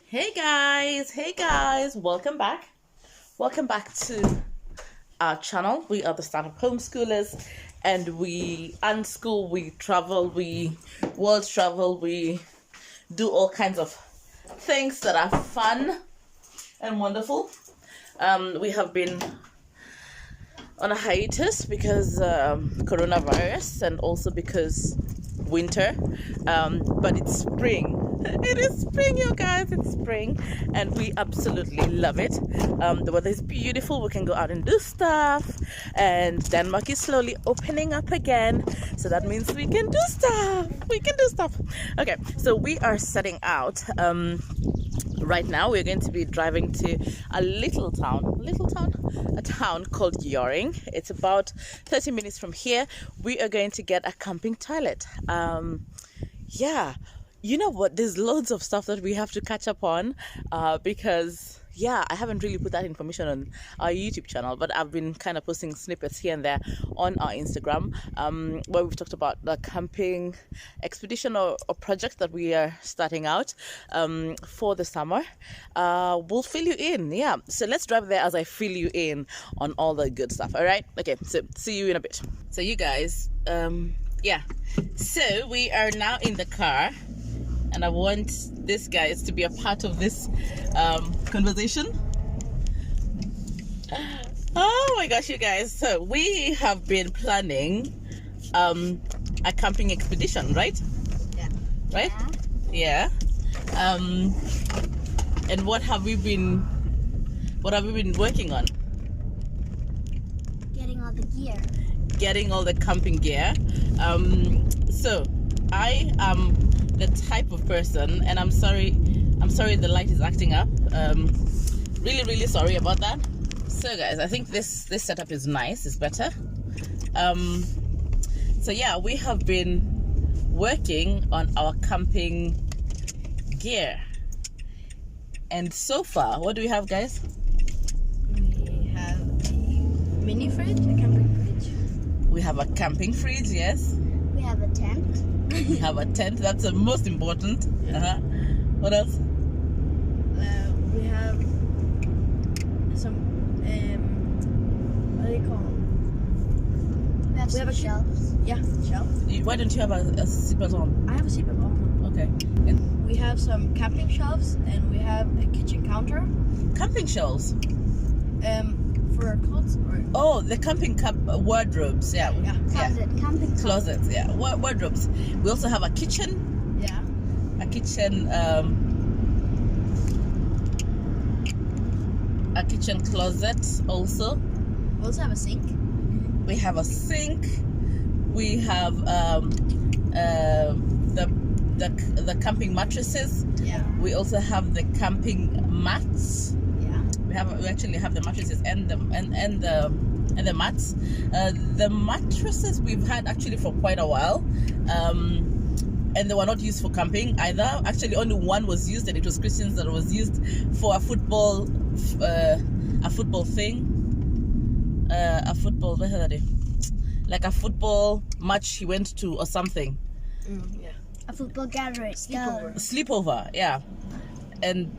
Hey guys, welcome back to our channel. We are the Startup Homeschoolers, and we unschool, we travel, we world travel, we do all kinds of things that are fun and wonderful. We have been on a hiatus because coronavirus, and also because winter, but it's spring. It is spring, you guys. It's spring, and we absolutely love it. The weather is beautiful. We can go out and do stuff, and Denmark is slowly opening up again, so that means we can do stuff. Okay, so we are setting out. Right now we're going to be driving to a town called Yoring. It's about 30 minutes from here. We are going to get a camping toilet. Yeah, you know what, there's loads of stuff that we have to catch up on, because I haven't really put that information on our YouTube channel, but I've been kind of posting snippets here and there on our Instagram, where we've talked about the camping expedition or project that we are starting out for the summer. We'll fill you in. So let's drive there as I fill you in on all the good stuff. All right, okay, so see you in a bit. So you guys, so we are now in the car, and I want this guys to be a part of this conversation. Oh my gosh, you guys, so we have been planning a camping expedition, right? Right? Yeah. And what have we been working on? Getting all the gear. Getting all the camping gear. So I am the type of person, and I'm sorry the light is acting up. Really sorry about that. So guys, I think this setup is nice, it's better. So yeah, we have been working on our camping gear, and so far, what do we have, guys? We have a mini fridge, a camping fridge. We have a camping fridge, yes. We have a tent. We have a tent, that's the most important. What else? We have some, what do you call them? We have some shelves. Yeah, shelves. Why don't you have a seatbelt on? I have a seatbelt on. Okay. We have some camping shelves, and we have a kitchen counter. Camping shelves? For clothes? Oh, the camping wardrobes, yeah. Camping closets, yeah. Wardrobes. We also have a kitchen. Yeah. A kitchen closet also. We also have a sink. We have a sink. We have the camping mattresses. Yeah. We also have the camping mats. Yeah. We actually have the mattresses and the mats. The mattresses we've had actually for quite a while, and they were not used for camping either. Actually, only one was used, and it was Christian's that was used for a football thing. Like a football match he went to or something. Yeah. A football gathering. Sleepover, yeah. And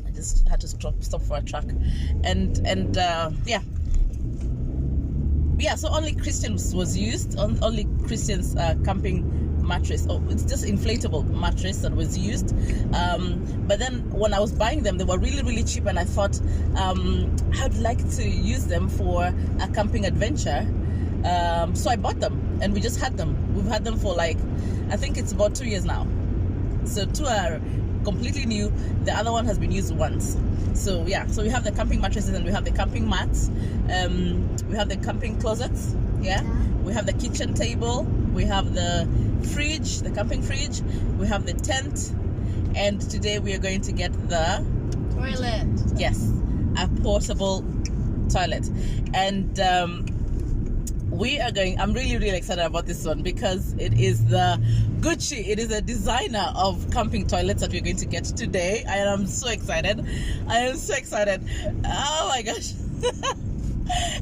I just had to stop for a truck, and so only Christian's was used, only Christian's camping mattress. Oh, it's just inflatable mattress that was used. But then when I was buying them, they were really cheap, and I thought I'd like to use them for a camping adventure. So I bought them, and we just had them. We've had them for I think it's about 2 years now. So 2 are completely new. The other one has been used once. So yeah, so we have the camping mattresses, and we have the camping mats. We have the camping closets. Yeah. We have the kitchen table. We have the fridge, the camping fridge. We have the tent, and today we are going to get the toilet. Yes, a portable toilet, and I'm really excited about this one, because it is the Gucci. It is a designer of camping toilets that we're going to get today. I am so excited. Oh my gosh.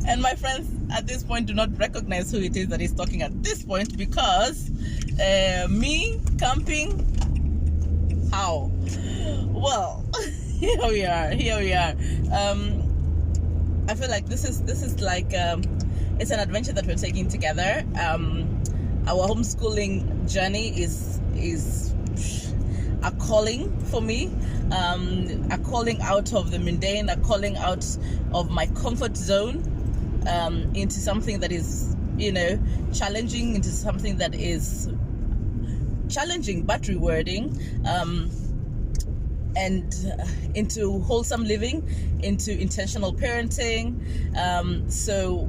And my friends at this point do not recognize who it is that is talking at this point, because me camping How? Well, here we are. I feel like this is like it's an adventure that we're taking together. Our homeschooling journey is a calling for me, a calling out of the mundane, a calling out of my comfort zone, into something that is, challenging, into something that is challenging but rewarding, and into wholesome living, into intentional parenting. So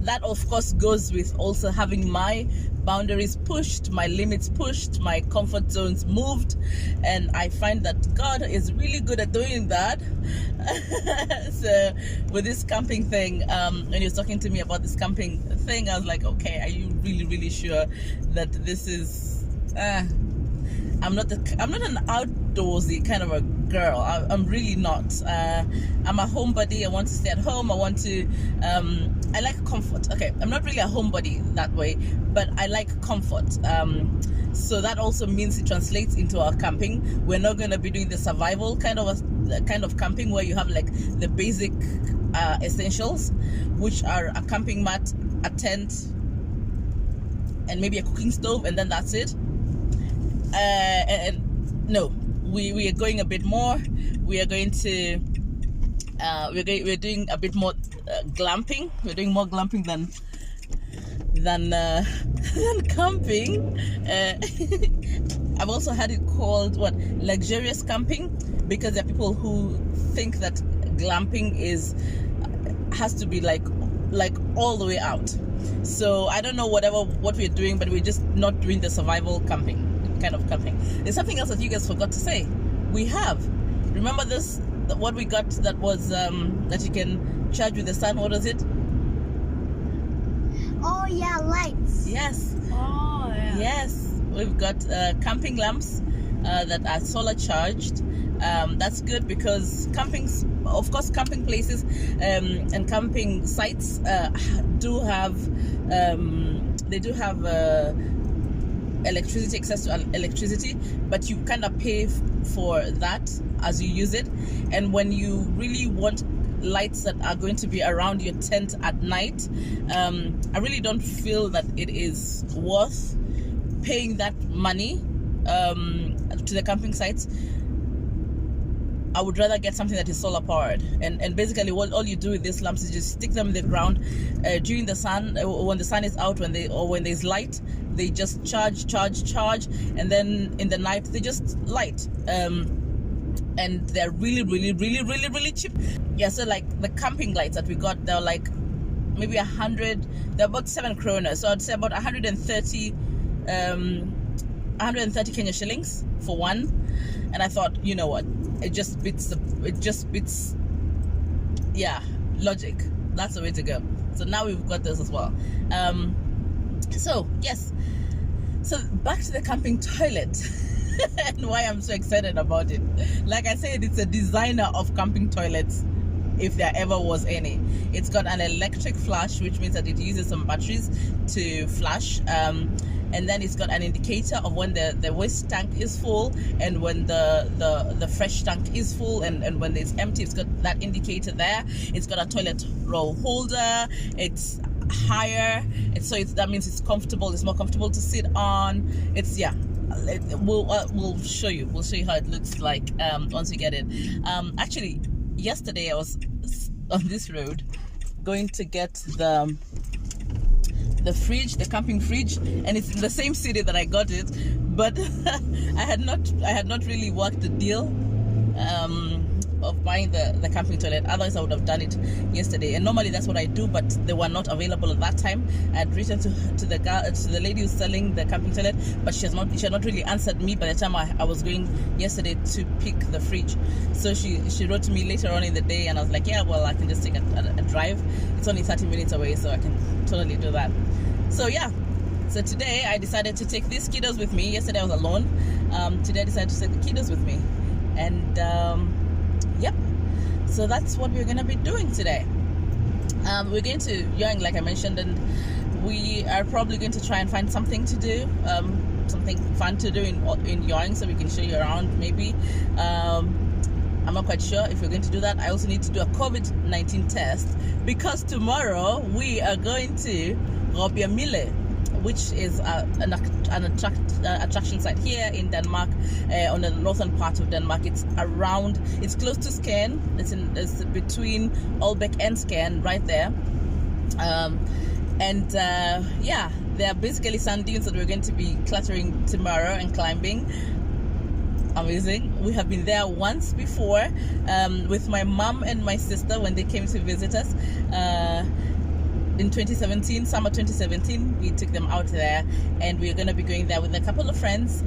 that of course goes with also having my boundaries pushed, my limits pushed, my comfort zones moved, and I find that God is really good at doing that. So with this camping thing, when he was talking to me about this camping thing, I was like, okay, are you really sure that this is I'm not an outdoorsy kind of a girl. I'm really not. I'm a homebody. I want to stay at home. I want to I like comfort. Okay, I'm not really a homebody that way, but I like comfort. So that also means it translates into our camping. We're not going to be doing the survival kind of camping where you have like the basic essentials, which are a camping mat, a tent, and maybe a cooking stove, and then that's it. And no, we are going a bit more. We are going to we're doing a bit more glamping. We're doing more glamping than camping. I've also had it called luxurious camping, because there are people who think that glamping has to be like all the way out. So I don't know what we're doing, but we're just not doing the survival camping kind of camping. There's something else that you guys forgot to say. Remember this, what we got that was that you can charge with the sun. What was it? Oh yeah, lights. Yes. Oh yeah. Yes, we've got camping lamps that are solar charged. That's good because camping places and camping sites do have electricity, access to electricity, but you kind of pay for that as you use it. And when you really want lights that are going to be around your tent at night, I really don't feel that it is worth paying that money to the camping sites. I would rather get something that is solar powered, and basically all you do with these lamps is just stick them in the ground during the sun, when the sun is out, when there's light, they just charge, and then in the night they just light, and they're really cheap. Yeah, so like the camping lights that we got, they're like maybe 100, they're about 7 kroner, so I'd say about 130 Kenya shillings for one. And I thought, you know what, it just beats logic. That's the way to go. So now we've got this as well. So yes, so back to the camping toilet and why I'm so excited about it. Like I said, it's a designer of camping toilets, if there ever was any. It's got an electric flush, which means that it uses some batteries to flush, and then it's got an indicator of when the waste tank is full and when the fresh tank is full, and when it's empty. It's got that indicator there. It's got a toilet roll holder. It's higher, and so that means it's comfortable. It's more comfortable to sit on. We'll show you how it looks like once we get it. Actually, yesterday I was on this road going to get the fridge, the camping fridge, and it's in the same city that I got it, but I had not really worked the deal of buying the camping toilet. Otherwise I would have done it yesterday, and normally that's what I do, but they were not available at that time. I had written to the lady who's selling the camping toilet, but she had not really answered me by the time I was going yesterday to pick the fridge. So she wrote to me later on in the day, and I was like, yeah, well, I can just take a drive. It's only 30 minutes away, so I can totally do that. So yeah, so today I decided to take these kiddos with me. Yesterday I was alone. Today I decided to take the kiddos with me, and yep, so that's what we're gonna be doing today. We're going to Young, like I mentioned, and we are probably going to try and find something to do. something fun to do in Yoing, so we can show you around maybe. I'm not quite sure if we're going to do that. I also need to do a COVID-19 test because tomorrow we are going to Mille, which is an attraction site here in Denmark, on the northern part of Denmark. It's close to Skagen. It's between Aalbæk and Skagen, right there. Yeah, they are basically sand dunes that we're going to be cluttering tomorrow and climbing. Amazing. We have been there once before, with my mom and my sister when they came to visit us in 2017, summer 2017. We took them out there, and we're going to be going there with a couple of friends.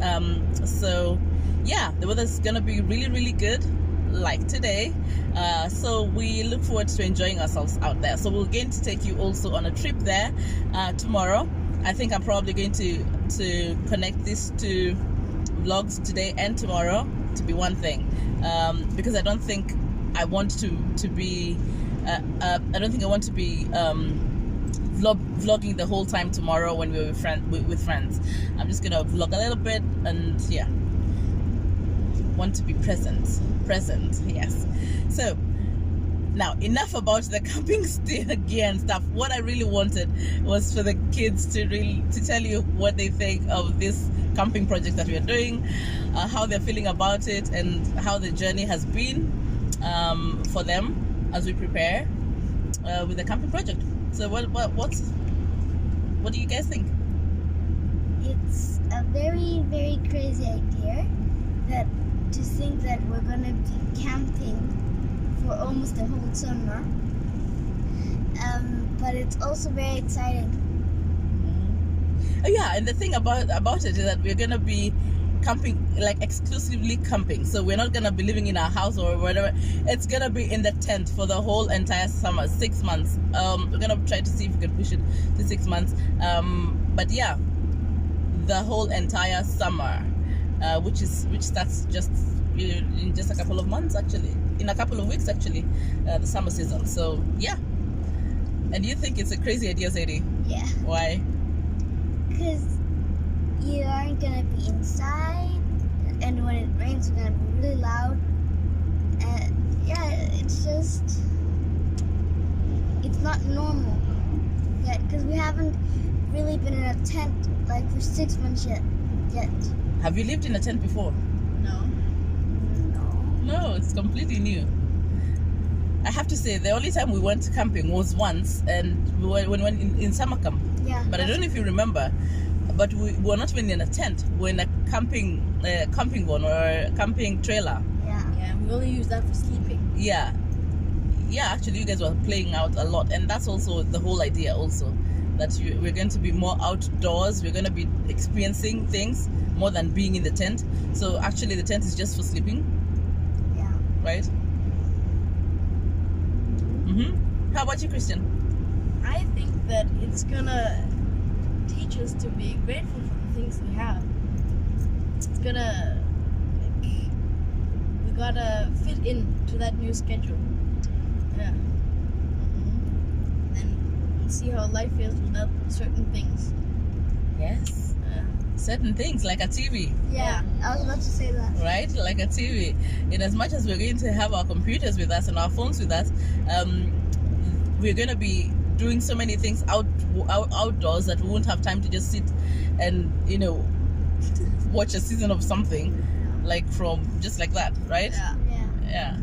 So yeah, the weather's going to be really, really good, like today. So we look forward to enjoying ourselves out there. So we're going to take you also on a trip there tomorrow. I think I'm probably going to connect this to vlogs today and tomorrow to be one thing, because I don't think I want to be vlogging the whole time tomorrow when we're with friends. I'm just gonna vlog a little bit, and yeah, want to be present, yes. So now, enough about the camping gear and stuff. What I really wanted was for the kids to tell you what they think of this camping project that we are doing, how they're feeling about it, and how the journey has been for them as we prepare with the camping project. So what do you guys think? It's a very, very crazy idea to think that we're gonna be camping for almost the whole summer, but it's also very exciting. Yeah, and the thing about it is that we're gonna be camping, like exclusively camping. So we're not gonna be living in our house or whatever. It's gonna be in the tent for the whole entire summer, 6 months. We're gonna try to see if we can push it to 6 months. But yeah, the whole entire summer, which starts just in just a couple of months, actually, in a couple of weeks, actually, the summer season. So yeah. And you think it's a crazy idea, Sadie? Yeah. Why? Because you aren't gonna be inside, and when it rains, it's gonna be really loud. And yeah, it's not normal yet, because we haven't really been in a tent like for 6 months yet. Have you lived in a tent before? No, it's completely new. I have to say, the only time we went camping was once, and when we went in summer camp. Yeah. But I don't know if you remember, but we were not even in a tent. We're in a camping van or a camping trailer. Yeah, we only use that for sleeping. Yeah, actually, you guys were playing out a lot, and that's also the whole idea. Also, that we're going to be more outdoors. We're going to be experiencing things more than being in the tent. So actually, the tent is just for sleeping. Right? How about you, Christian? I think that it's gonna teach us to be grateful for the things we have. It's gonna, we gotta fit into that new schedule. Yeah. And see how life is without certain things. Yes. Certain things, like a TV. Yeah, I was about to say that. Right? Like a TV. In as much as we're going to have our computers with us and our phones with us, we're going to be doing so many things outdoors that we won't have time to just sit and, watch a season of something, like from just like that, right? Yeah.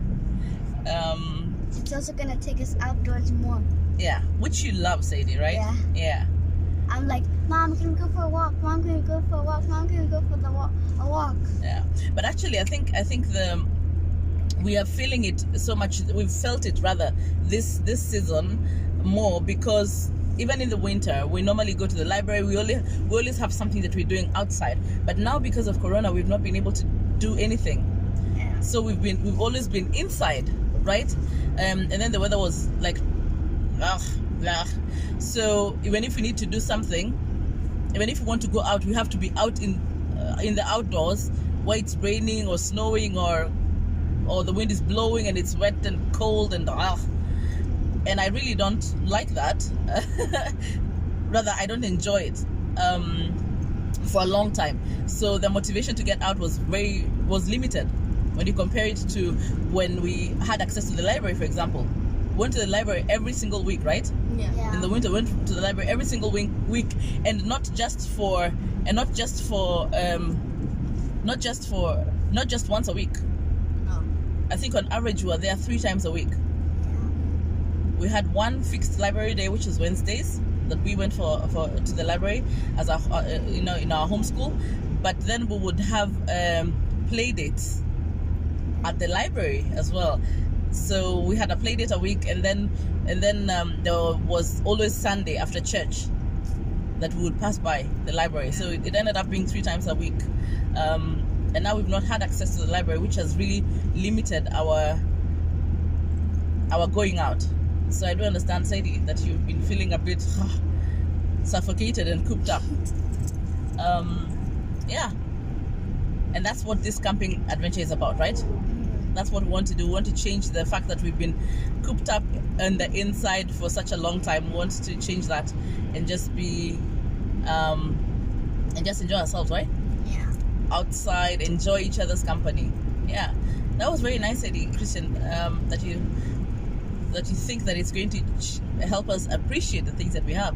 It's also going to take us outdoors more. Yeah, which you love, Sadie, right? Yeah. I'm like, Mom, can we go for a walk? Mom, can we go for a walk? Mom, can we go for a walk? Yeah, but actually, I think we are feeling it so much. We've felt it rather this season more, because even in the winter, we normally go to the library. We always have something that we're doing outside. But now, because of Corona, we've not been able to do anything. Yeah. So we've always been inside, right? And then the weather was like, so even if we need to do something, even if we want to go out, we have to be out in the outdoors, where it's raining or snowing or the wind is blowing and it's wet and cold and I really don't like that. Rather, I don't enjoy it. for a long time. So the motivation to get out was limited when you compare it to when we had access to the library, for example. We went to the library every single week, right? Yeah. In the winter, went to the library every single week, and not just once a week. No. I think on average we were there 3 times a week. We had one fixed library day, which is Wednesdays, that we went for to the library as a in our homeschool. But then we would have play dates at the library as well. So we had a play date a week, and then there was always Sunday after church that we would pass by the library. So it ended up being 3 times a week. And now we've not had access to the library, which has really limited our going out. So I do understand, Sadie, that you've been feeling a bit suffocated and cooped up. Yeah. And that's what this camping adventure is about, right? That's what we want to do. We want to change the fact that we've been cooped up on the inside for such a long time. We want to change that and just be and just enjoy ourselves, right? Yeah. Outside, enjoy each other's company. Yeah. That was very nice, Eddie, Christian, that you think that it's going to help us appreciate the things that we have.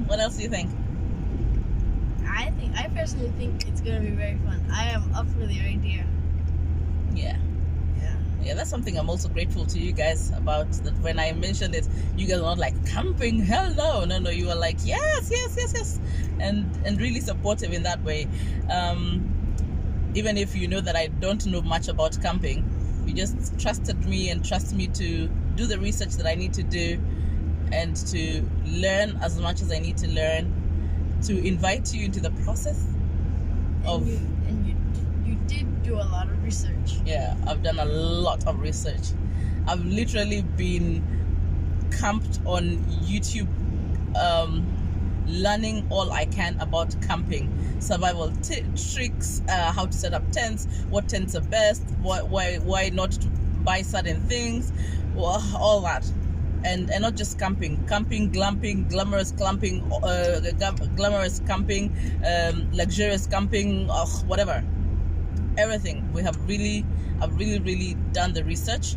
What else do you think? I personally think it's going to be very fun. I am up for the idea. Yeah, that's something I'm also grateful to you guys about. That when I mentioned it, you guys were not like, camping, hell no, you were like, yes, and really supportive in that way. Even if you know that I don't know much about camping, you just trusted me and trust me to do the research that I need to do and to learn as much as I need to learn, to invite you into the process of... You did do a lot of research. Yeah, I've done a lot of research. I've literally been camped on YouTube, learning all I can about camping, survival tricks, how to set up tents, what tents are best, why not to buy certain things, all that. And not just camping, glamping, glamorous camping, luxurious camping, whatever. Everything. I've really done the research,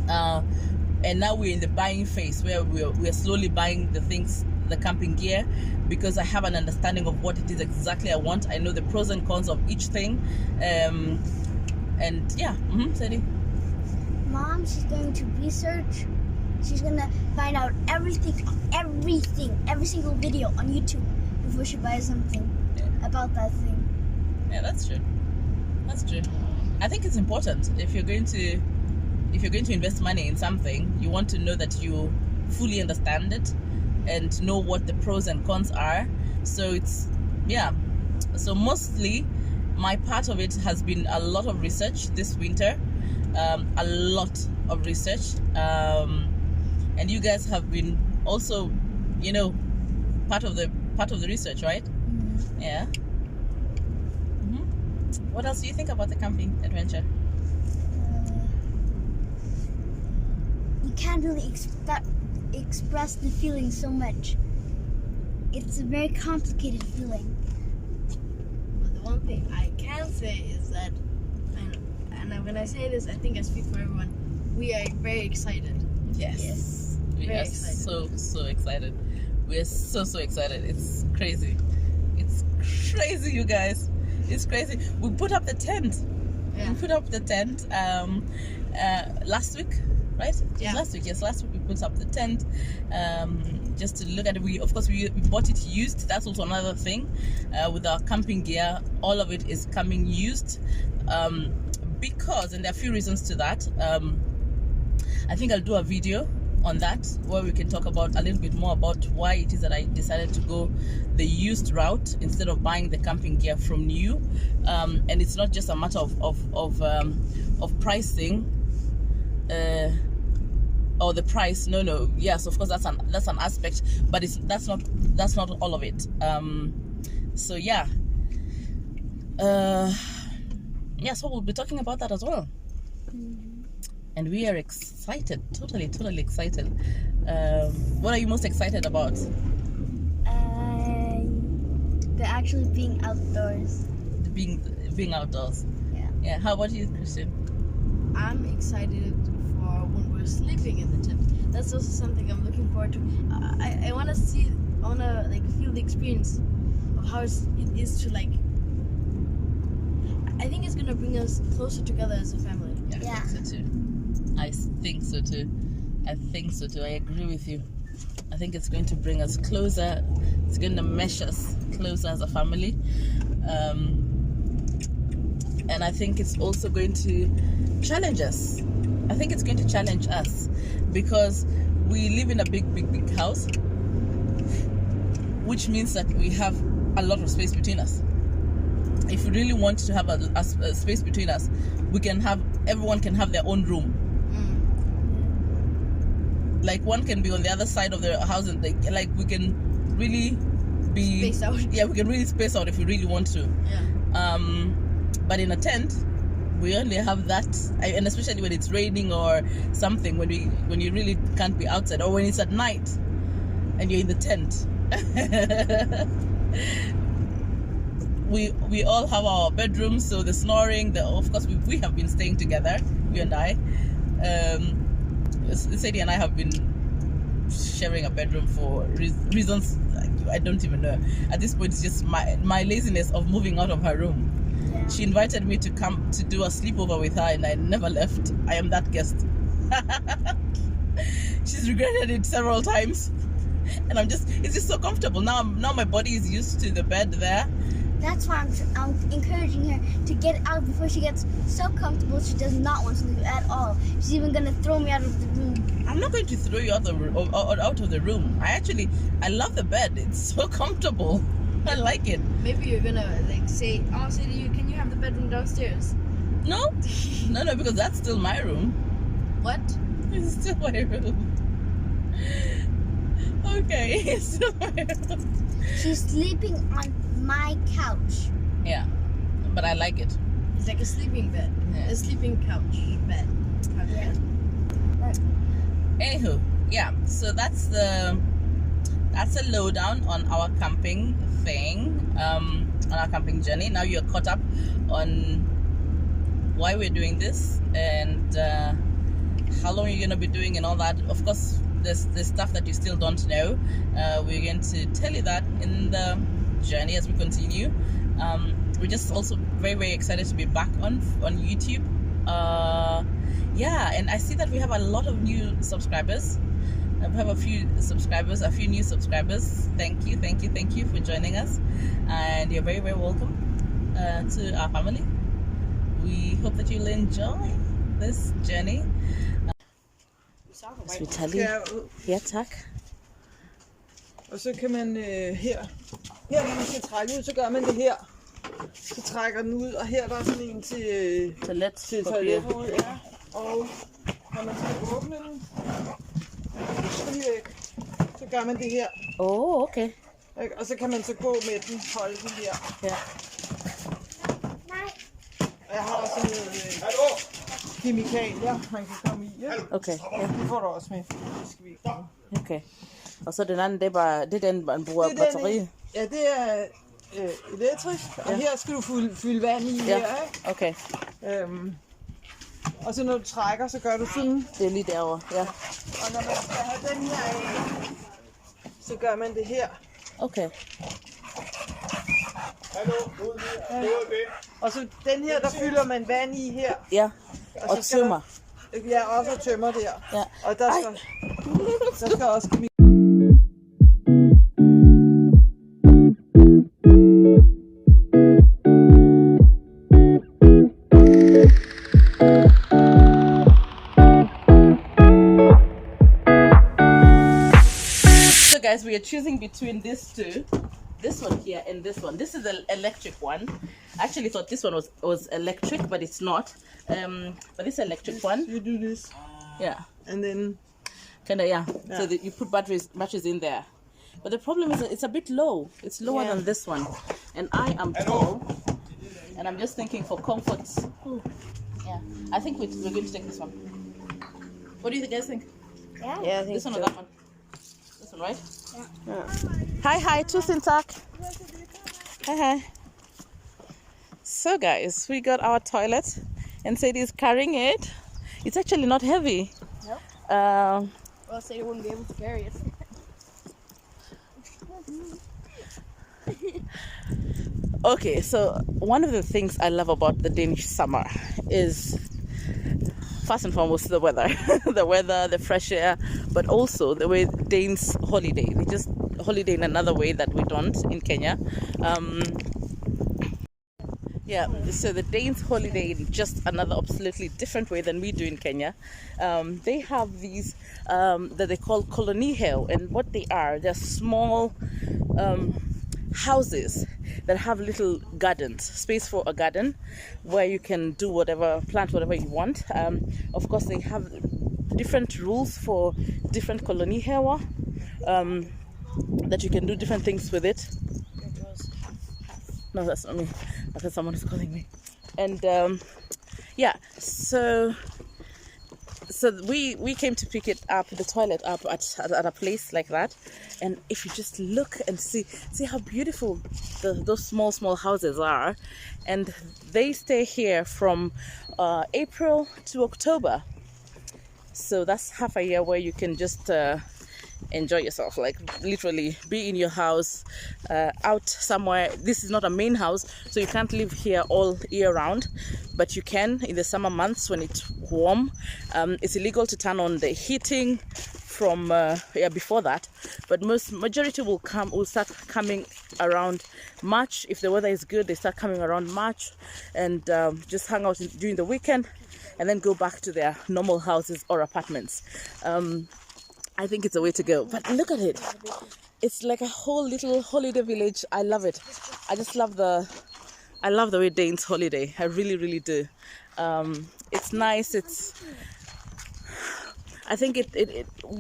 and now we're in the buying phase where we're slowly buying the camping gear, because I have an understanding of what it is exactly I want. I know the pros and cons of each thing, and yeah. Sadie? Mom, she's going to research. She's gonna find out everything, every single video on YouTube before she buys something about that thing. Yeah, that's true. I think it's important if you're going to invest money in something, you want to know that you fully understand it and know what the pros and cons are. So so mostly my part of it has been a lot of research this winter, a lot of research, and you guys have been also, part of the research, right? Yeah. What else do you think about the camping adventure? You can't really express the feeling so much. It's a very complicated feeling. But the one thing I can say is that, and when I say this, I think I speak for everyone, we are very excited. Yes. We Very are excited. so excited. We are so excited. It's crazy. You guys. It's crazy. We put up the tent. Yeah. We put up the tent last week, right? Yeah. Last week we put up the tent just to look at it. We bought it used. That's also another thing with our camping gear. All of it is coming used because, and there are a few reasons to that. I think I'll do a video on that where we can talk about a little bit more about why it is that I decided to go the used route instead of buying the camping gear from new. And it's not just a matter of pricing or the price. No. Yes, of course that's an aspect, but that's not all of it. So yeah. So we'll be talking about that as well. And we are excited, totally excited. What are you most excited about? they're actually being outdoors. Being outdoors. Yeah. Yeah. How about you, Christian? I'm excited for when we're sleeping in the tent. That's also something I'm looking forward to. I want to like feel the experience of how it is to like. I think it's gonna bring us closer together as a family. Yeah, I think so too. I think so too. I agree with you. I think it's going to bring us closer. It's going to mesh us closer as a family. And I think it's also going to challenge us. I think it's going to challenge us because we live in a big house, which means that we have a lot of space between us. If we really want to have a space between us, everyone can have their own room. Like one can be on the other side of the house, and like we can really be Space out. Yeah, we can really space out if we really want to. Yeah. But in a tent, we only have that, and especially when it's raining or something, when you really can't be outside, or when it's at night and you're in the tent. We all have our bedrooms, so the snoring, of course we have been staying together, you and I. Sadie and I have been sharing a bedroom for reasons I don't even know. At this point, it's just my laziness of moving out of her room. Yeah. She invited me to come to do a sleepover with her, and I never left. I am that guest. She's regretted it several times, and it's just so comfortable now. Now my body is used to the bed there. That's why I'm encouraging her to get out before she gets so comfortable she does not want to leave at all. She's even gonna throw me out of the room. I'm not going to throw you out of the room. I love the bed. It's so comfortable. I like it. Maybe you're gonna like say, "Oh, Sadie, can you have the bedroom downstairs?" No, because that's still my room. What? It's still my room. Okay, it's still my room. She's sleeping on my couch. Yeah, but I like it. It's like a sleeping bed, Yeah. a sleeping couch bed. Yeah. Anywho, yeah. So that's a lowdown on our camping thing, on our camping journey. Now you're caught up on why we're doing this and how long you're gonna be doing and all that. Of course, there's stuff that you still don't know. We're going to tell you that in the journey as we continue. We're just also very, very excited to be back on YouTube. Yeah, and I see that we have a lot of new subscribers. We have a few new subscribers. Thank you for joining us, and you're very, very welcome to our family. We hope that you'll enjoy this journey. Ja, tak. Og så kan man her når man skal trække ud, så gør man det her. Så trækker den ud, og her der er sådan en til toilettet. Ja. Og når man skal åbne den, så lige væk, så gør man det her. Okay. Og så kan man så gå med den, holde den her. Ja. Og jeg har også noget kemikalier, man kan komme i. Ja? Okay. Ja. Det får du også med. Det skal vi ikke. Okay. Og så den anden, det er den, man bruger batteri. Ja, det er elektrisk, og her skal du fylde vand i her, ikke? Okay. Og så når du trækker, så gør du sådan. Det er lige derovre, ja. Og når man skal have den her af, så gør man det her. Okay. Og så den her, der fylder man vand i her. Ja, og tømmer. Ja, også tømmer der. Ja. Og der skal også kemi. So guys, we are choosing between these two. This one here and this one. This is the electric one. I actually thought this one was electric, but it's not. But this electric one. You do this. Yeah. And then. Yeah. So that you put batteries in there. But the problem is that it's a bit low. It's lower than this one. And I am tall. And I'm just thinking for comfort. Yeah. I think we're going to take this one. What do you guys think? Yeah. Yeah, I think This one so. or that one? This one, right? Yeah. Hi, tusen tack. Hi. So guys, we got our toilet and Sadie is carrying it. It's actually not heavy. Nope. Um, Well, Sadie wouldn't be able to carry it. okay, so one of the things I love about the Danish summer is first and foremost the weather. The weather, the fresh air, but also the way Danes holiday. They just holiday in another way that we don't in Kenya. Yeah, so the Danes holiday in just another absolutely different way than we do in Kenya. They have these that they call kolonihav, and what they are, they're small houses that have little gardens, space for a garden where you can do whatever, plant whatever you want. Of course, they have different rules for different kolonihav, that you can do different things with it. No, that's not me. I thought someone is calling me. And yeah, so we came to pick it up, the toilet up at a place like that. And if you just look and see how beautiful those small houses are, and they stay here from April to October. So that's half a year where you can just enjoy yourself, like literally be in your house, out somewhere. This is not a main house, so you can't live here all year round, but you can in the summer months when it's warm. It's illegal to turn on the heating from before that, but majority will start coming around March. If the weather is good, they start coming around March, and just hang out during the weekend and then go back to their normal houses or apartments. I think it's a way to go. But look at it. It's like a whole little holiday village. I love it. I just love the way Danes holiday. I really do. It's nice. I think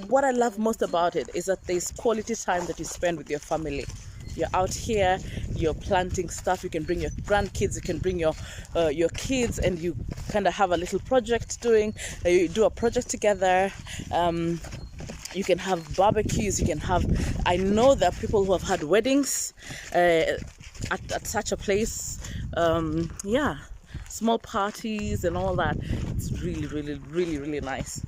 what I love most about it is that there's quality time that you spend with your family. You're out here, you're planting stuff. You can bring your grandkids, you can bring your kids, and you kind of have a little project doing. You do a project together. You can have barbecues, you can have, I know there are people who have had weddings at such a place. Yeah, small parties and all that. It's really nice.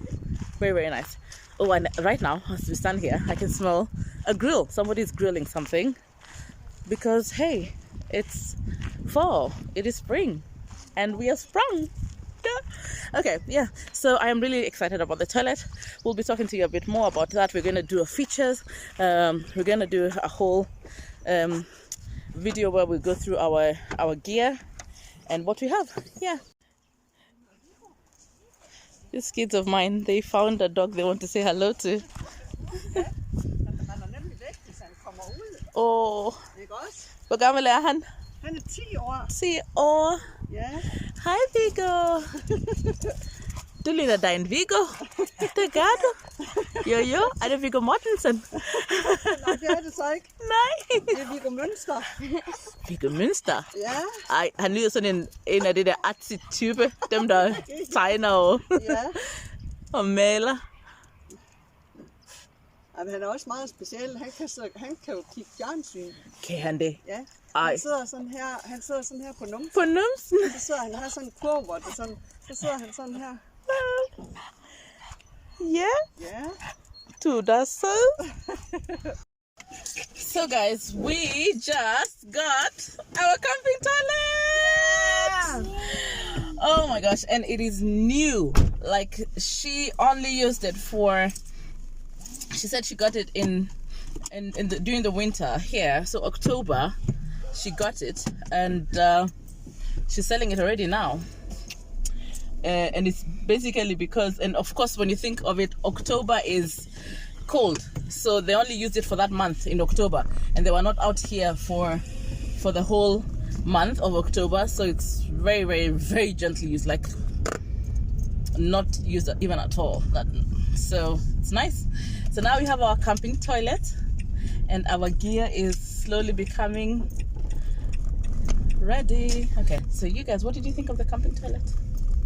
Very nice. Oh, and right now, as we stand here, I can smell a grill. Somebody's grilling something, because hey, it's fall, it is spring, and we are sprung. Okay, yeah, so I am really excited about the toilet. We'll be talking to you a bit more about that. We're going to do a features. We're going to do a whole video where we go through our gear and what we have. Yeah, these kids of mine, they found a dog they want to say hello to. Oh, hvor gammel er han? Han er 10 år. 10 år. Ja. Hej Viggo. Du ligner dig en Viggo. Det gør du. Jo, er det Viggo Mortensen? Nej, det er det så ikke. Nej. Det er Viggo Mønster. Viggo Mønster? Ja. Ej, han lyder sådan en af det der artsy-type. Dem der tegner og, Ja. og maler. Men han er også meget speciel. Han kan jo kigge fjernsyn. Kan han det? Ja. Ej. Han sidder sådan her på numsen. På numsen? Så sidder han, har sådan en kurv, og sådan, så sidder han sådan her. Ja. Ja. Du er da sød. So guys, we just got our camping toilet. Yeah. Oh my gosh, and it is new. Like, she only used it for, she said she got it during the winter here, so October she got it, and she's selling it already now. And it's basically because, and of course when you think of it, October is cold, so they only used it for that month in October, and they were not out here for the whole month of October, so it's very gently used, like not used even at all. So it's nice. So now we have our camping toilet, and our gear is slowly becoming ready. Okay, so you guys, what did you think of the camping toilet?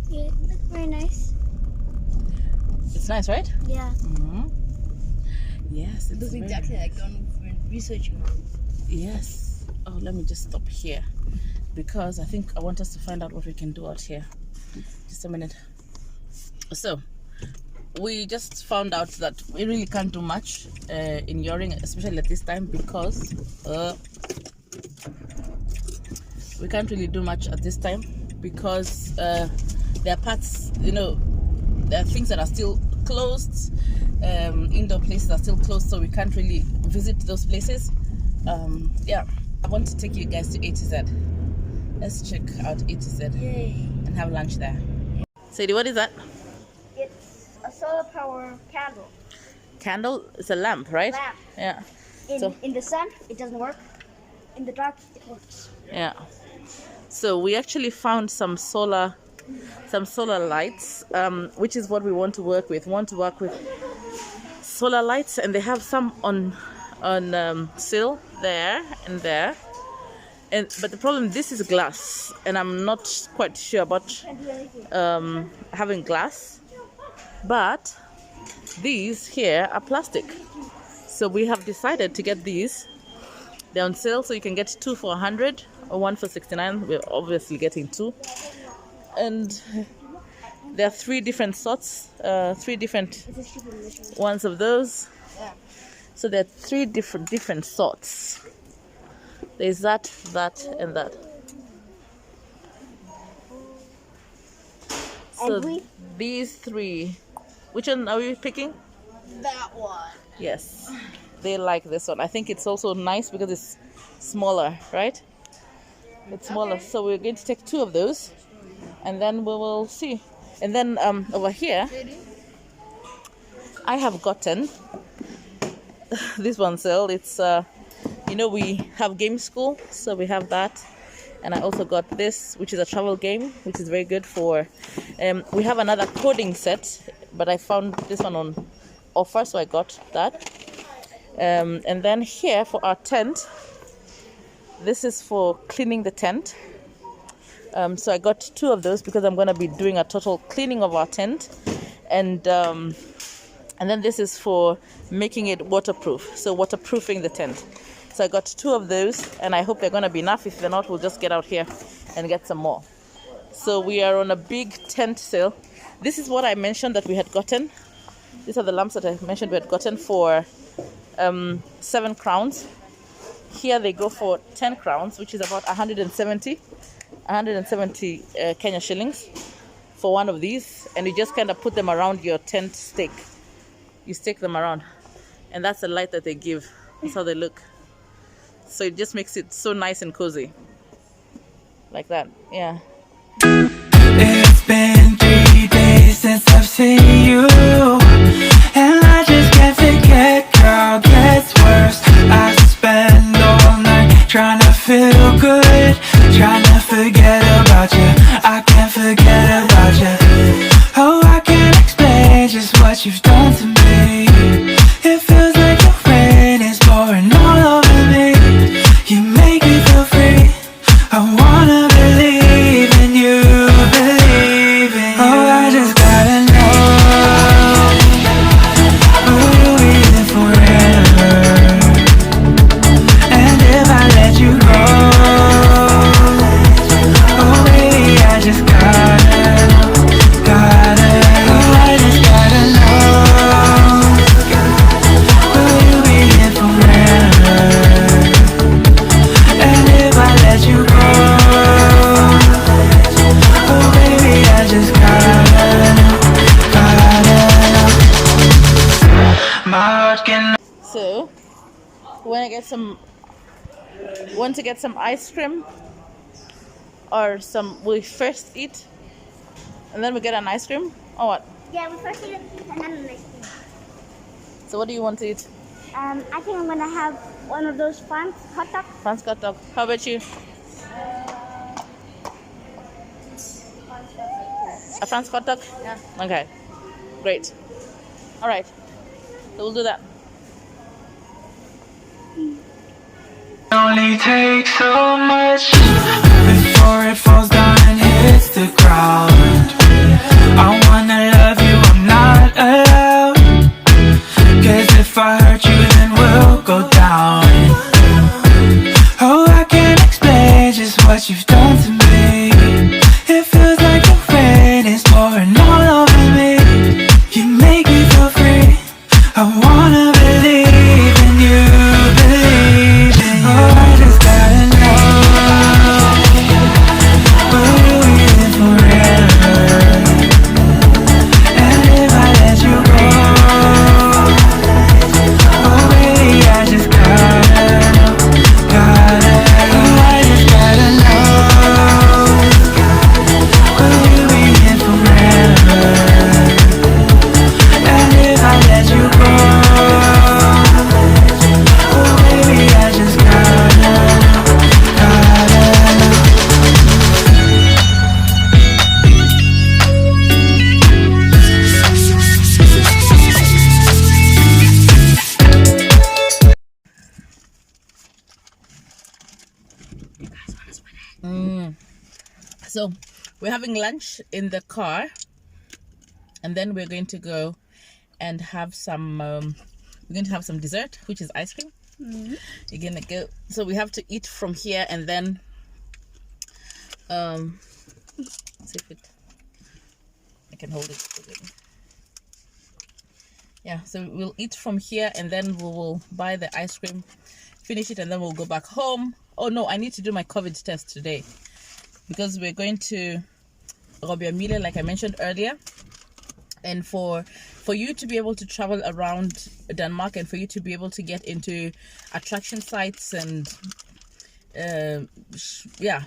Yeah, it looks very nice. It's nice, right? Yeah. Mm-hmm. Yes, it It looks very exactly nice. like the one we're researching. Yes. Oh, let me just stop here because I think I want us to find out what we can do out here. Just a minute. So we just found out that we really can't do much in Yoring, especially at this time, because we can't really do much at this time because there are parts, there are things that are still closed. Indoor places are still closed, so we can't really visit those places. Yeah, I want to take you guys to A to Z. Let's check out A to Z and have lunch there. Sadie, what is that? It's a solar power candle. Candle? It's a lamp, right? Lamp. Yeah. In the sun, it doesn't work. In the dark, it works. Yeah. So we actually found some solar lights, which is what we want to work with. We want to work with solar lights, and they have some on sale there and there. But the problem, this is glass, and I'm not quite sure about having glass. But these here are plastic, so we have decided to get these. They're on sale, so you can get 2 for 100 or 1 for 69. We're obviously getting 2, and there are 3 different sorts, 3 different ones of those. So there are 3 different sorts. There's that, and that. So these 3, which one are we picking? That one. Yes, they like this one. I think it's also nice because it's smaller, right? It's smaller. Okay. So we're going to take 2 of those, and then we will see. And then over here, I have gotten this one sale. It's we have game school, so we have that. And I also got this, which is a travel game, which is very good for we have another coding set, but I found this one on offer, so I got that. And then here for our tent, this is for cleaning the tent. So I got 2 of those because I'm going to be doing a total cleaning of our tent. And then this is for making it waterproof, so waterproofing the tent. So I got 2 of those, and I hope they're going to be enough. If they're not, we'll just get out here and get some more. So we are on a big tent sale. This is what I mentioned that we had gotten. These are the lamps that I mentioned we had gotten for 7 crowns. Here they go for 10 crowns, which is about 170 Kenya shillings for one of these. And you just kind of put them around your tent stake. You stake them around, and that's the light that they give. That's how they look. So it just makes it so nice and cozy, like that. Yeah. It's been 3 days since I've seen you, and I just can't forget, girl, gets worse. I spend all night trying to feel good, trying to forget about you. I can't forget about you. Oh, I can't explain just what you've done to me. It feels like the rain is pouring all over me. You make me feel free. I wanna believe in you, believe in you. Oh, I just gotta know, will you be there forever? And if I let you go, oh baby, I just gotta oh, I just gotta know, will you be here forever? And if I let you go, oh baby, I just gotta know. My heart can. So want to get some ice cream, or we first eat and then we get an ice cream, or what? Yeah, we first eat it and then an ice cream. So what do you want to eat? I think I'm gonna have one of those Fran's hot dogs. Fran's hot dog. How about you? A Fran's hot dog? Yeah. Okay. Great. All right. So we'll do that. Only takes so much before it falls down and hits the ground. I wanna love you, I'm not allowed. 'Cause if I hurt you, then we'll go down. Oh, I can't So we're having lunch in the car, and then we're going to go and have some dessert, which is ice cream. You're gonna go, so we have to eat from here, and then see if I can hold it. Yeah, so we'll eat from here, and then we will buy the ice cream, finish it, and then we'll go back home. Oh no, I need to do my COVID test today, because we're going to Robiamile, like I mentioned earlier. And for you to be able to travel around Denmark, and for you to be able to get into attraction sites, and yeah,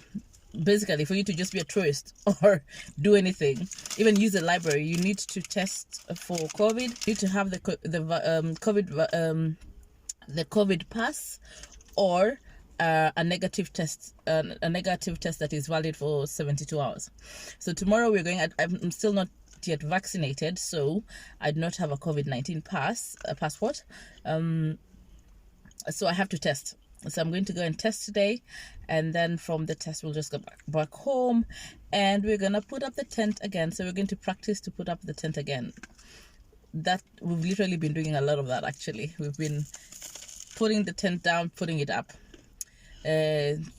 basically for you to just be a tourist or do anything, even use a library, you need to test for COVID. You need to have the COVID pass, or a negative test that is valid for 72 hours. So tomorrow we're going. I'm still not yet vaccinated, so I do not have a COVID-19 passport. So I have to test. So I'm going to go and test today, and then from the test we'll just go back home, and we're gonna put up the tent again. So we're going to practice to put up the tent again. That we've literally been doing a lot of that. Actually, we've been putting the tent down, putting it up.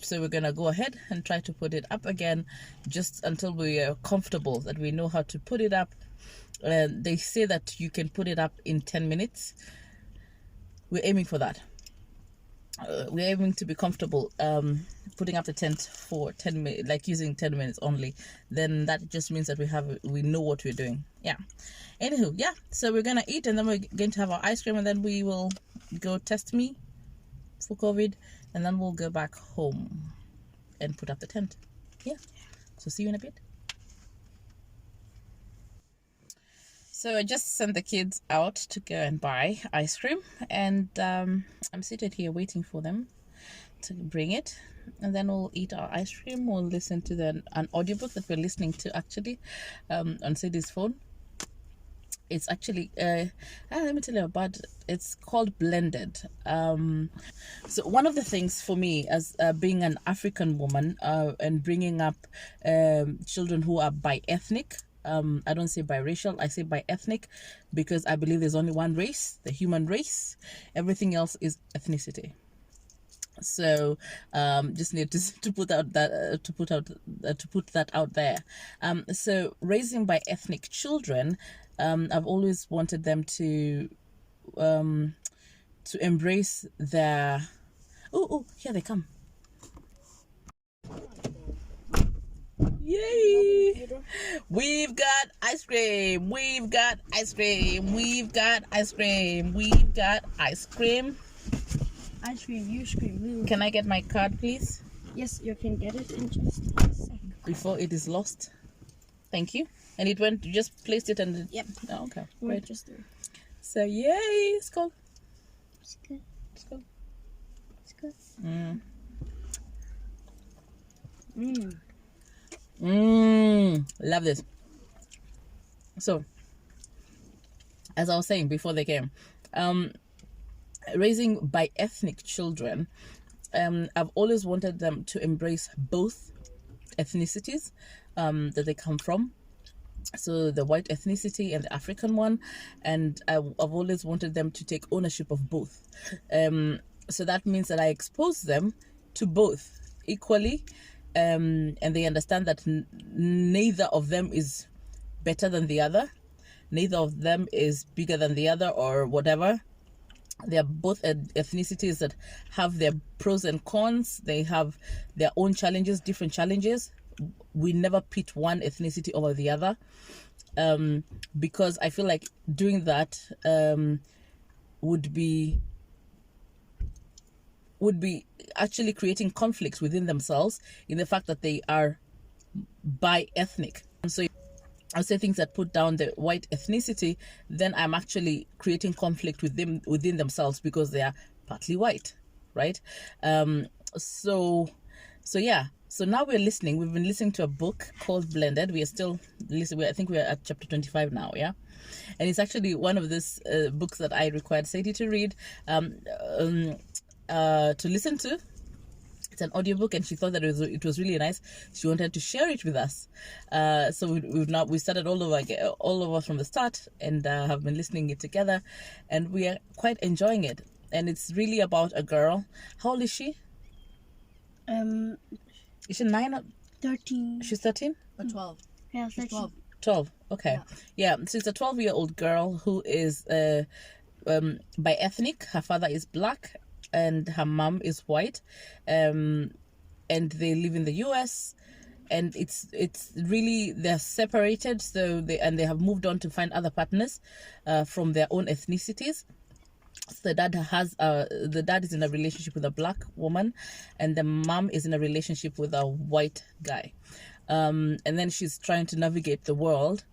So we're gonna go ahead and try to put it up again, just until we are comfortable that we know how to put it up. They say that you can put it up in 10 minutes. We're aiming for that. We're aiming to be comfortable putting up the tent for 10 minutes, like using 10 minutes only. Then that just means that we know what we're doing. Yeah. Anywho, yeah. So we're gonna eat, and then we're going to have our ice cream, and then we will go test me for COVID, and then we'll go back home and put up the tent. Yeah. So see you in a bit. So I just sent the kids out to go and buy ice cream, and I'm seated here waiting for them to bring it, and then we'll eat our ice cream. We'll listen to an audiobook that we're listening to actually on Sadie's phone. It's actually let me tell you about it. It's called Blended. So one of the things for me, as being an African woman and bringing up children who are bi-ethnic, I don't say biracial, I say bi-ethnic, because I believe there's only one race, the human race. Everything else is ethnicity. So just need to put that out there. So raising bi-ethnic children, I've always wanted them to embrace their... Oh, here they come. Yay! We've got ice cream. We've got ice cream. We've got ice cream. We've got ice cream. Ice cream, you scream. Can I get my card, please? Yes, you can get it in just a second. Before it is lost. Thank you. And it went, you just placed it and... Yep. Oh, okay. Right, just there. So, yay! It's cool. It's good. It's cool. It's good. Love this. So, as I was saying before they came, raising bi-ethnic children, I've always wanted them to embrace both ethnicities that they come from. So the white ethnicity and the African one, and I've always wanted them to take ownership of both. So that means that I expose them to both equally, and they understand that neither of them is better than the other, neither of them is bigger than the other or whatever. They are both ethnicities that have their pros and cons. They have their own challenges, different challenges. We never pit one ethnicity over the other, because I feel like doing that would be actually creating conflicts within themselves, in the fact that they are bi-ethnic. And so I'll say things that put down the white ethnicity, then I'm actually creating conflict with them within themselves, because they are partly white, right? So yeah. So now we're listening. We've been listening to a book called Blended. We are still listening. I think we're at chapter 25 now, yeah? And it's actually one of these books that I required Sadie to read, to listen to, It's an audiobook, and she thought that it was really nice. She wanted to share it with us. So we started all over from the start, and have been listening it together, and we are quite enjoying it. And it's really about a girl. How old is she? Is she 9? 13. She's 13? Or 12. Yeah, She's 12. 12. Okay. Yeah. So it's a 12-year-old girl who is by ethnic. Her father is black and her mom is white, and they live in the US, and it's really, they're separated, so they have moved on to find other partners from their own ethnicities. So the dad is in a relationship with a black woman, and the mom is in a relationship with a white guy, and then she's trying to navigate the world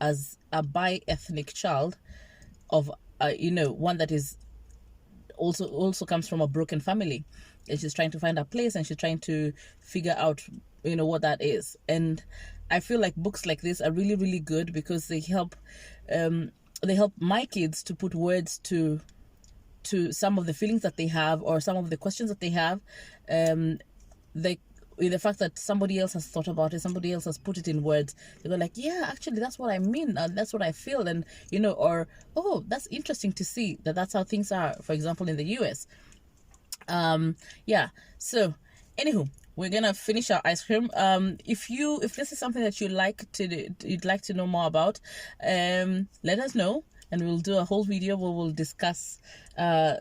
as a bi-ethnic child of one that is also comes from a broken family, and she's trying to find a place, and she's trying to figure out what that is. And I feel like books like this are really, really good because they help my kids to put words to some of the feelings that they have, or some of the questions that they have. The fact that somebody else has thought about it, somebody else has put it in words, they go like, yeah, actually that's what I mean, that's what I feel, and or, oh, that's interesting to see that that's how things are, for example, in the US. So anywho, we're gonna finish our ice cream. If this is something that you'd like to know more about, let us know, and we'll do a whole video where we'll discuss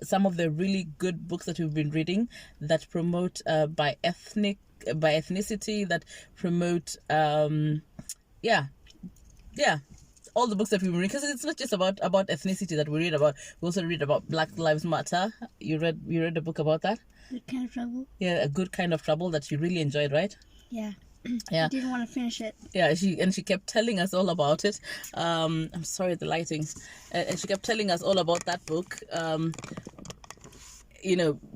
some of the really good books that we've been reading that promote by ethnicity, that promote all the books that we read, because it's not just about ethnicity that we read about. We also read about Black Lives Matter. You read a book about that? Good Kind of Trouble. Yeah, A Good Kind of Trouble, that you really enjoyed, right? Yeah. Yeah. I didn't want to finish it. Yeah, she kept telling us all about it. I'm sorry, the lighting. And she kept telling us all about that book.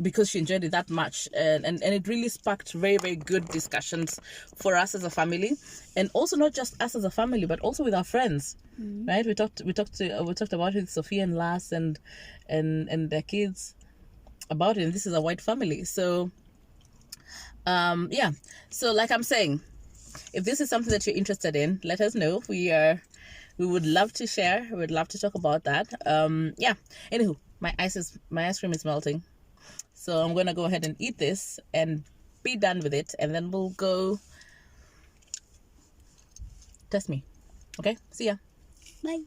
Because she enjoyed it that much, and it really sparked very, very good discussions for us as a family, and also not just us as a family, but also with our friends. Right? We talked about it with Sophia and Lars and their kids about it. And this is a white family, so so like I'm saying, if this is something that you're interested in, let us know. We would love to share. We would love to talk about that. Anywho, my ice cream is melting, so I'm gonna go ahead and eat this and be done with it, and then we'll go test me. Okay, see ya. Bye.